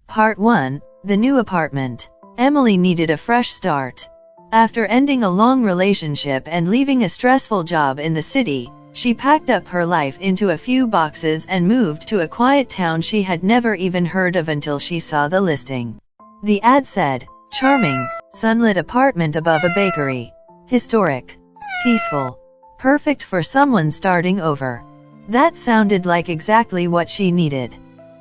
Part 1. The new apartment. Emily needed a fresh start. After ending a long relationship and leaving a stressful job in the city, she packed up her life into a few boxes and moved to a quiet town she had never even heard of until she saw the listing. The ad said, "Charming, sunlit apartment above a bakery. Historic. Peaceful. Perfect for someone starting over." That sounded like exactly what she needed.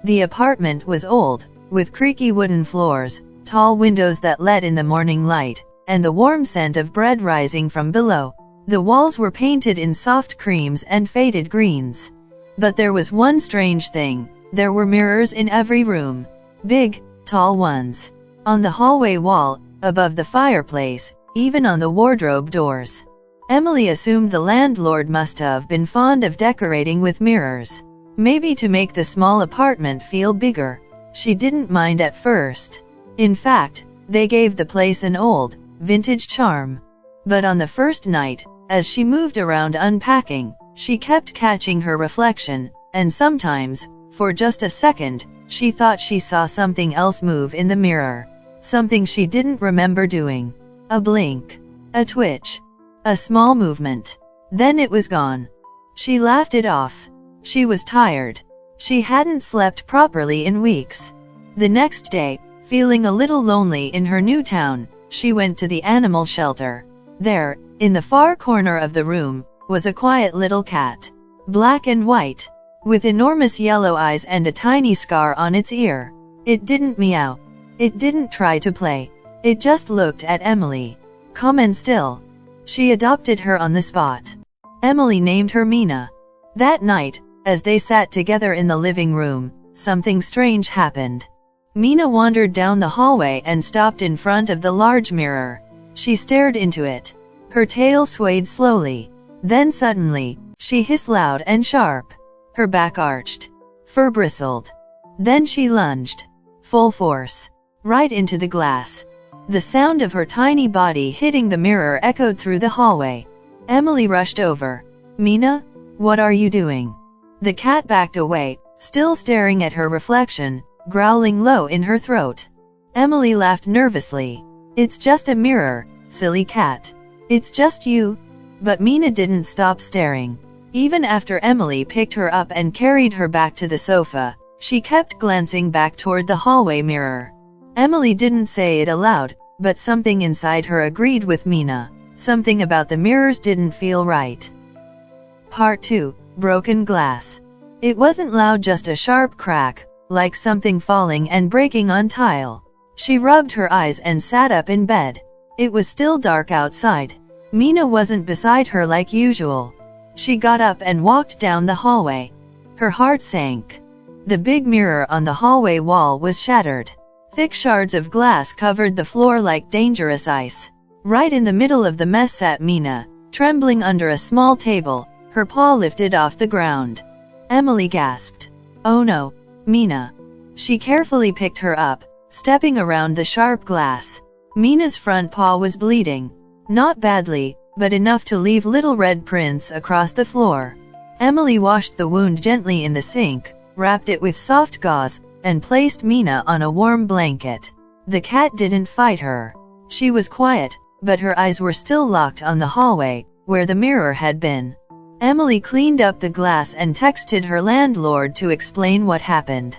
The apartment was old, with creaky wooden floors, tall windows that let in the morning light, and the warm scent of bread rising from below. The walls were painted in soft creams and faded greens. But there was one strange thing. There were mirrors in every room. Big, tall ones. On the hallway wall, above the fireplace, even on the wardrobe doors. Emily assumed the landlord must have been fond of decorating with mirrors. Maybe to make the small apartment feel bigger. She didn't mind at first. In fact, they gave the place an old, vintage charm. But on the first night, as she moved around unpacking, she kept catching her reflection, and sometimes, for just a second, she thought she saw something else move in the mirror. Something she didn't remember doing. A blink. A twitch. A small movement. Then it was gone. She laughed it off. She was tired. She hadn't slept properly in weeks. The next day, feeling a little lonely in her new town, she went to the animal shelter. There, in the far corner of the room, was a quiet little cat. Black and white. With enormous yellow eyes and a tiny scar on its ear. It didn't meow. It didn't try to play. It just looked at Emily. Calm and still. She adopted her on the spot. Emily named her Mina. That night, as they sat together in the living room, something strange happened. Mina wandered down the hallway and stopped in front of the large mirror. She stared into it. Her tail swayed slowly. Then suddenly, she hissed loud and sharp. Her back arched. Fur bristled. Then she lunged. Full force. Right into the glass. The sound of her tiny body hitting the mirror echoed through the hallway. Emily rushed over. "Mina? What are you doing?" The cat backed away, still staring at her reflection, growling low in her throat. Emily laughed nervously. "It's just a mirror, silly cat. It's just you." But Mina didn't stop staring. Even after Emily picked her up and carried her back to the sofa, she kept glancing back toward the hallway mirror. Emily didn't say it aloud, but something inside her agreed with Mina. Something about the mirrors didn't feel right. Part 2. Broken glass. It wasn't loud, just a sharp crack, like something falling and breaking on tile. She rubbed her eyes and sat up in bed. It was still dark outside. Mina wasn't beside her like usual. She got up and walked down the hallway. Her heart sank. The big mirror on the hallway wall was shattered. Thick shards of glass covered the floor like dangerous ice. Right in the middle of the mess sat Mina, trembling under a small table, her paw lifted off the ground. Emily gasped. "Oh no, Mina." She carefully picked her up, stepping around the sharp glass. Mina's front paw was bleeding. Not badly, but enough to leave little red prints across the floor. Emily washed the wound gently in the sink, wrapped it with soft gauze, and placed Mina on a warm blanket. The cat didn't fight her. She was quiet, but her eyes were still locked on the hallway, where the mirror had been. Emily cleaned up the glass and texted her landlord to explain what happened.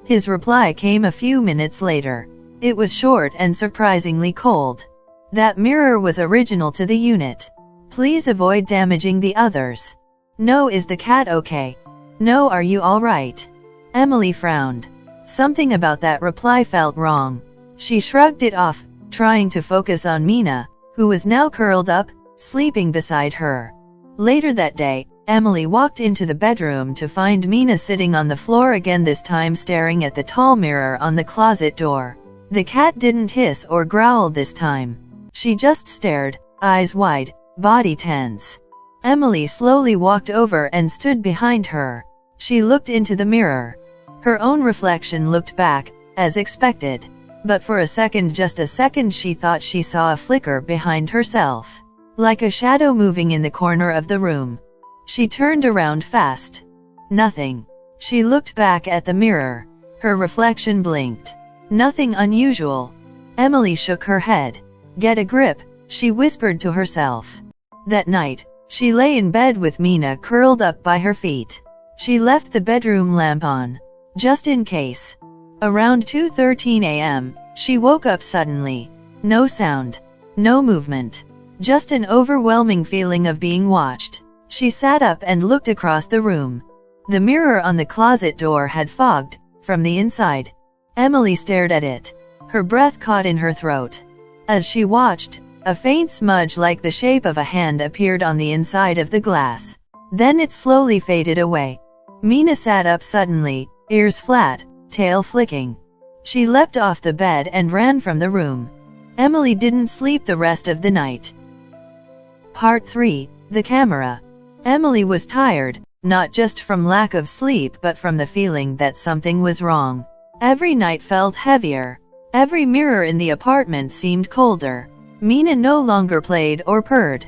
His reply came a few minutes later. It was short and surprisingly cold. "That mirror was original to the unit. Please avoid damaging the others." "No, is the cat okay?" "No, are you all right?" Emily frowned. Something about that reply felt wrong. She shrugged it off, trying to focus on Mina, who was now curled up, sleeping beside her. Later that day, Emily walked into the bedroom to find Mina sitting on the floor again, this time staring at the tall mirror on the closet door. The cat didn't hiss or growl this time. She just stared, eyes wide, body tense. Emily slowly walked over and stood behind her. She looked into the mirror. Her own reflection looked back, as expected. But for a second, just a second, she thought she saw a flicker behind herself. Like a shadow moving in the corner of the room. She turned around fast. Nothing. She looked back at the mirror. Her reflection blinked. Nothing unusual. Emily shook her head. Get a grip, she whispered to herself. That night, she lay in bed with Mina curled up by her feet. She left the bedroom lamp on, just in case. Around 2:13 a.m., she woke up suddenly. No sound. No movement. Just an overwhelming feeling of being watched. She sat up and looked across the room. The mirror on the closet door had fogged, from the inside. Emily stared at it. Her breath caught in her throat. As she watched, a faint smudge like the shape of a hand appeared on the inside of the glass. Then it slowly faded away. Mina sat up suddenly, ears flat, tail flicking. She leapt off the bed and ran from the room. Emily didn't sleep the rest of the night. Part 3. The camera. Emily was tired, not just from lack of sleep but from the feeling that something was wrong. Every night felt heavier. Every mirror in the apartment seemed colder. Mina no longer played or purred.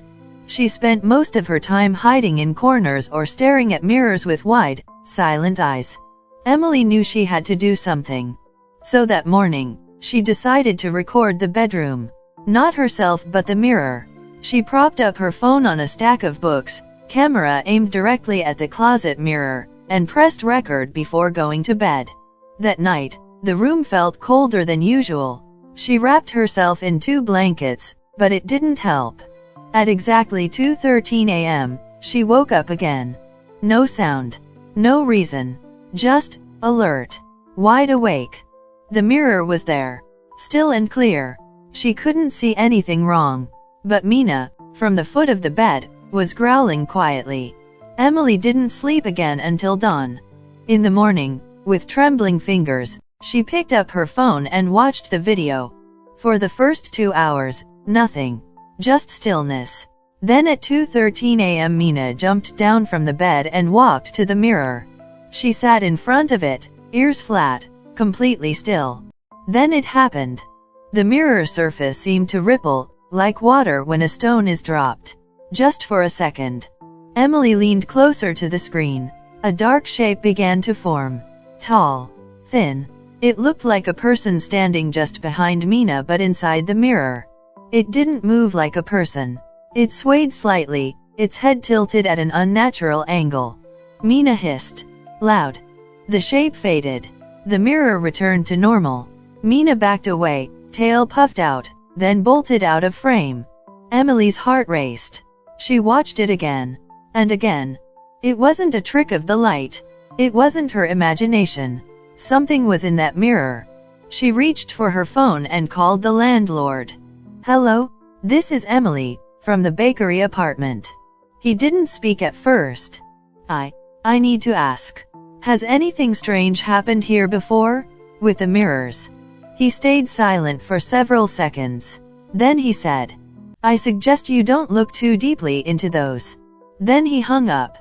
She spent most of her time hiding in corners or staring at mirrors with wide, silent eyes. Emily knew she had to do something. So that morning, she decided to record the bedroom. Not herself but the mirror. She propped up her phone on a stack of books, camera aimed directly at the closet mirror, and pressed record before going to bed. That night, the room felt colder than usual. She wrapped herself in 2 blankets, but it didn't help. At exactly 2:13 a.m., she woke up again. No sound. No reason. Just, alert. Wide awake. The mirror was there. Still and clear. She couldn't see anything wrong. But Mina, from the foot of the bed, was growling quietly. Emily didn't sleep again until dawn. In the morning, with trembling fingers, she picked up her phone and watched the video. For the first 2 hours, nothing. Just stillness. Then at 2:13 a.m. Mina jumped down from the bed and walked to the mirror. She sat in front of it, ears flat, completely still. Then it happened. The mirror surface seemed to ripple, like water when a stone is dropped. Just for a second. Emily leaned closer to the screen. A dark shape began to form. Tall. Thin. It looked like a person standing just behind Mina but inside the mirror. It didn't move like a person. It swayed slightly, its head tilted at an unnatural angle. Mina hissed. Loud. The shape faded. The mirror returned to normal. Mina backed away, tail puffed out, then bolted out of frame. Emily's heart raced. She watched it again. And again. It wasn't a trick of the light. It wasn't her imagination. Something was in that mirror. She reached for her phone and called the landlord. Hello? This is Emily, from the bakery apartment. He didn't speak at first. I need to ask. Has anything strange happened here before? With the mirrors. He stayed silent for several seconds. Then he said, I suggest you don't look too deeply into those. Then he hung up.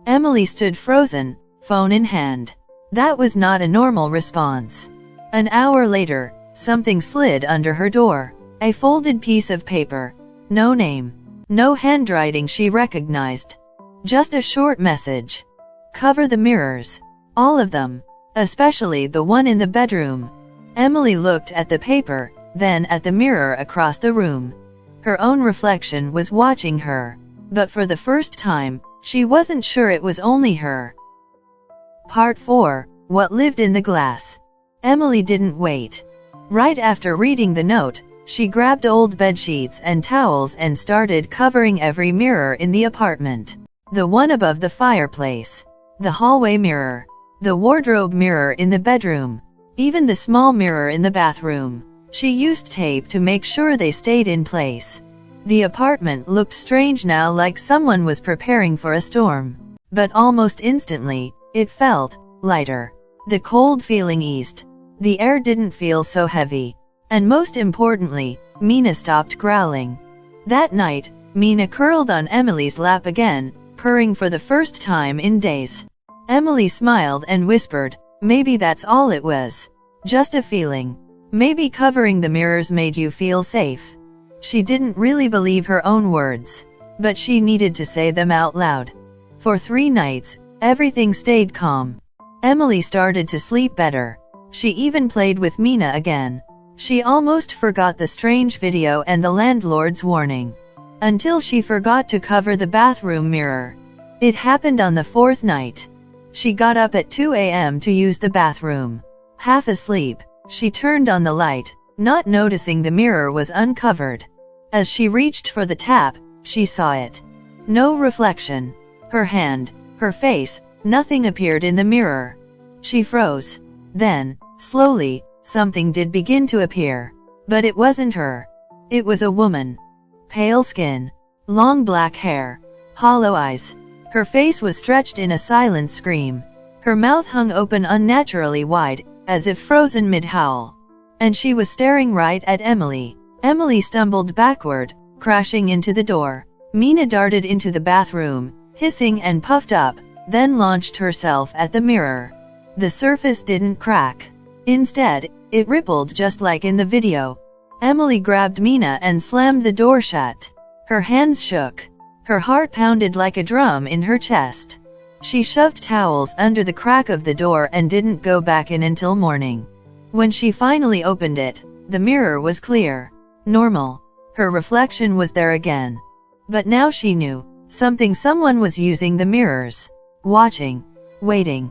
Emily stood frozen, phone in hand. That was not a normal response. An hour later, something slid under her door. A folded piece of paper. No name. No handwriting she recognized. Just a short message. Cover the mirrors. All of them. Especially the one in the bedroom. Emily looked at the paper, then at the mirror across the room. Her own reflection was watching her. But for the first time, she wasn't sure it was only her. Part 4. What lived in the glass. Emily didn't wait. Right after reading the note, she grabbed old bedsheets and towels and started covering every mirror in the apartment. The one above the fireplace. The hallway mirror. The wardrobe mirror in the bedroom. Even the small mirror in the bathroom. She used tape to make sure they stayed in place. The apartment looked strange now, like someone was preparing for a storm. But almost instantly, it felt lighter. The cold feeling eased. The air didn't feel so heavy. And most importantly, Mina stopped growling. That night, Mina curled on Emily's lap again, purring for the first time in days. Emily smiled and whispered, maybe that's all it was. Just a feeling. Maybe covering the mirrors made you feel safe. She didn't really believe her own words. But she needed to say them out loud. For 3 nights, everything stayed calm. Emily started to sleep better. She even played with Mina again. She almost forgot the strange video and the landlord's warning. Until she forgot to cover the bathroom mirror. It happened on the fourth night. She got up at 2 a.m. to use the bathroom. Half asleep, she turned on the light, not noticing the mirror was uncovered. As she reached for the tap, she saw it. No reflection. Her hand, her face, nothing appeared in the mirror. She froze. Then, slowly, something did begin to appear. But it wasn't her. It was a woman. Pale skin. Long black hair. Hollow eyes. Her face was stretched in a silent scream. Her mouth hung open unnaturally wide, as if frozen mid-howl. And she was staring right at Emily. Emily stumbled backward, crashing into the door. Mina darted into the bathroom, hissing and puffed up, then launched herself at the mirror. The surface didn't crack. Instead, it rippled just like in the video. Emily grabbed Mina and slammed the door shut. Her hands shook. Her heart pounded like a drum in her chest. She shoved towels under the crack of the door and didn't go back in until morning. When she finally opened it, the mirror was clear. Normal. Her reflection was there again. But now she knew, someone was using the mirrors. Watching. Waiting.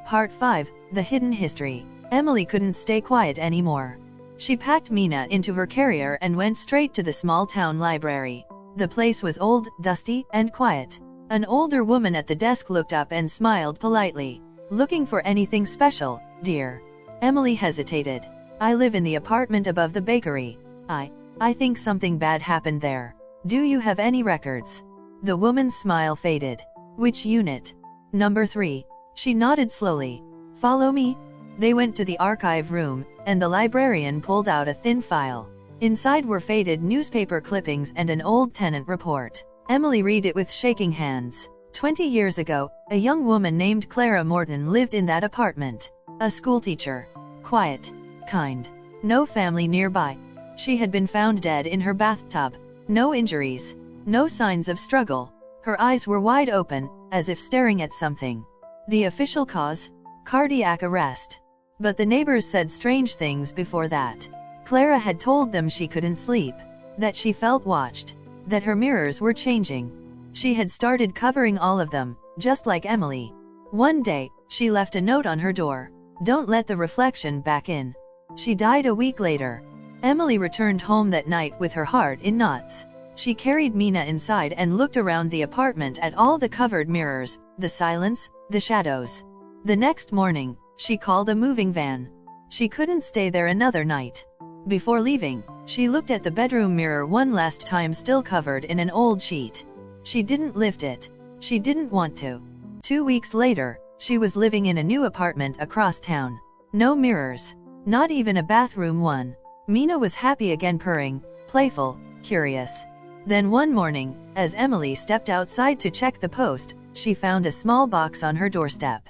Part 5, The Hidden History. Emily couldn't stay quiet anymore. She packed Mina into her carrier and went straight to the small-town library. The place was old, dusty, and quiet. An older woman at the desk looked up and smiled politely. "Looking for anything special, dear?" Emily hesitated. "I live in the apartment above the bakery. I think something bad happened there. Do you have any records?" The woman's smile faded. "Which unit?" "Number 3. She nodded slowly. "Follow me." They went to the archive room, and the librarian pulled out a thin file. Inside were faded newspaper clippings and an old tenant report. Emily read it with shaking hands. 20 years ago, a young woman named Clara Morton lived in that apartment. A schoolteacher. Quiet. Kind. No family nearby. She had been found dead in her bathtub. No injuries. No signs of struggle. Her eyes were wide open, as if staring at something. The official cause? Cardiac arrest. But the neighbors said strange things before that. Clara had told them she couldn't sleep. That she felt watched. That her mirrors were changing. She had started covering all of them, just like Emily. One day, she left a note on her door. "Don't let the reflection back in." She died a week later. Emily returned home that night with her heart in knots. She carried Mina inside and looked around the apartment at all the covered mirrors, the silence, the shadows. The next morning, she called a moving van. She couldn't stay there another night. Before leaving, she looked at the bedroom mirror one last time, still covered in an old sheet. She didn't lift it. She didn't want to. 2 weeks later, she was living in a new apartment across town. No mirrors. Not even a bathroom one. Mina was happy again, purring, playful, curious. Then one morning, as Emily stepped outside to check the post, she found a small box on her doorstep.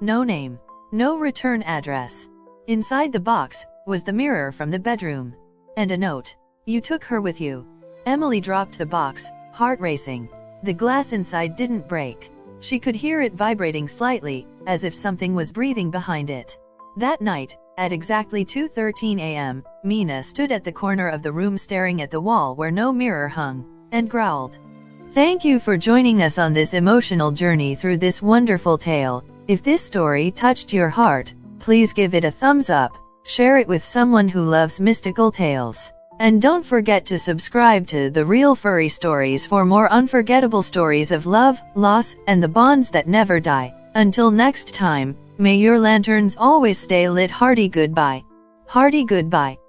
No name. No return address. Inside the box was the mirror from the bedroom. And a note. "You took her with you." Emily dropped the box, heart racing. The glass inside didn't break. She could hear it vibrating slightly, as if something was breathing behind it. That night, at exactly 2:13 a.m., Mina stood at the corner of the room staring at the wall where no mirror hung, and growled. Thank you for joining us on this emotional journey through this wonderful tale. If this story touched your heart, please give it a thumbs up, share it with someone who loves mystical tales. And don't forget to subscribe to The Real Furry Stories for more unforgettable stories of love, loss, and the bonds that never die. Until next time, may your lanterns always stay lit. Hearty goodbye. Hearty goodbye.